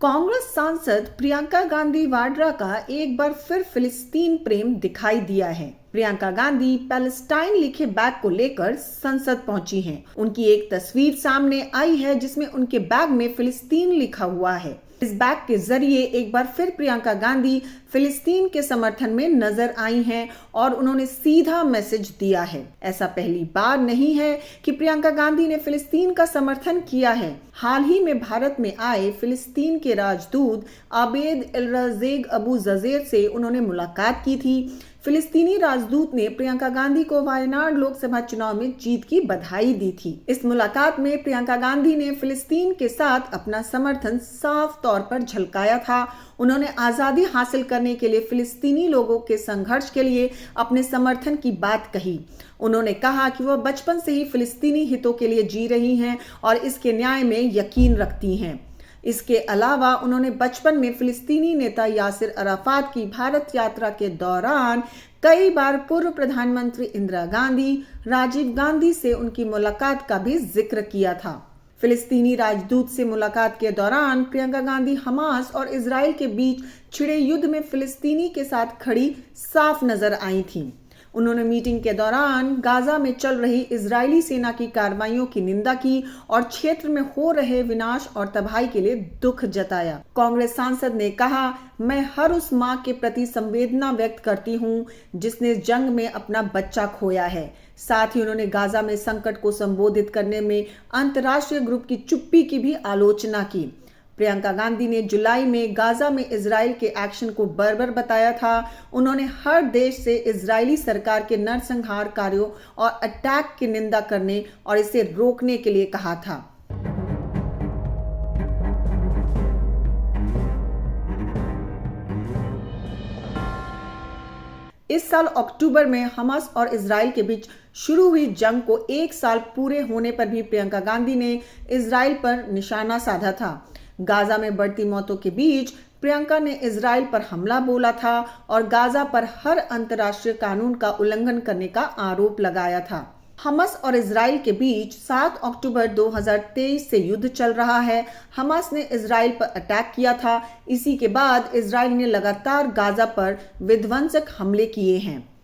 कांग्रेस सांसद प्रियंका गांधी वाड्रा का एक बार फिर फिलिस्तीन प्रेम दिखाई दिया है। प्रियंका गांधी पैलेस्टाइन लिखे बैग को लेकर संसद पहुंची हैं। उनकी एक तस्वीर सामने आई है जिसमें उनके बैग में फिलिस्तीन लिखा हुआ है। इस बैग के जरिए एक बार फिर प्रियंका गांधी फिलिस्तीन के समर्थन में नजर आई हैं और उन्होंने सीधा मैसेज दिया है। ऐसा पहली बार नहीं है कि प्रियंका गांधी ने फिलिस्तीन का समर्थन किया है। हाल ही में भारत में आए फिलिस्तीन के राजदूत आबेद एल-राज़ेक अबू ज़ज़ेर से उन्होंने मुलाकात की थी। फिलिस्तीनी राजदूत ने प्रियंका गांधी को वायनाड लोकसभा चुनाव में जीत की बधाई दी थी। इस मुलाकात में प्रियंका गांधी ने फिलिस्तीन के साथ अपना समर्थन साफ तौर पर झलकाया था। उन्होंने आजादी हासिल करने के लिए फिलिस्तीनी लोगों के संघर्ष के लिए अपने समर्थन की बात कही। उन्होंने कहा कि वह बचपन से ही फिलिस्तीनी हितों के लिए जी रही हैं और इसके न्याय में यकीन रखती हैं। इसके अलावा उन्होंने बचपन में फिलिस्तीनी नेता यासिर अराफात की भारत यात्रा के दौरान कई बार पूर्व प्रधानमंत्री इंदिरा गांधी, राजीव गांधी से उनकी मुलाकात का भी जिक्र किया था। फिलिस्तीनी राजदूत से मुलाकात के दौरान प्रियंका गांधी हमास और इजराइल के बीच छिड़े युद्ध में फिलिस्तीनी के साथ खड़ी साफ नजर आई थीं। उन्होंने मीटिंग के दौरान गाजा में चल रही इजरायली सेना की कार्रवाइयों की निंदा की और क्षेत्र में हो रहे विनाश और तबाही के लिए दुख जताया। कांग्रेस सांसद ने कहा, मैं हर उस मां के प्रति संवेदना व्यक्त करती हूं जिसने जंग में अपना बच्चा खोया है। साथ ही उन्होंने गाजा में संकट को संबोधित करने में अंतर्राष्ट्रीय ग्रुप की चुप्पी की भी आलोचना की। प्रियंका गांधी ने जुलाई में गाजा में इजराइल के एक्शन को बर्बर बताया था। उन्होंने हर देश से इजरायली सरकार के नरसंहार कार्यों और अटैक की निंदा करने और इसे रोकने के लिए कहा था। इस साल अक्टूबर में हमास और इजराइल के बीच शुरू हुई जंग को एक साल पूरे होने पर भी प्रियंका गांधी ने इजराइल पर निशाना साधा था। गाजा में बढ़ती मौतों के बीच प्रियंका ने इजराइल पर हमला बोला था और गाजा पर हर अंतर्राष्ट्रीय कानून का उल्लंघन करने का आरोप लगाया था। हमास और इजराइल के बीच 7 अक्टूबर 2023 से युद्ध चल रहा है। हमास ने इजराइल पर अटैक किया था। इसी के बाद इजराइल ने लगातार गाजा पर विध्वंसक हमले किए हैं।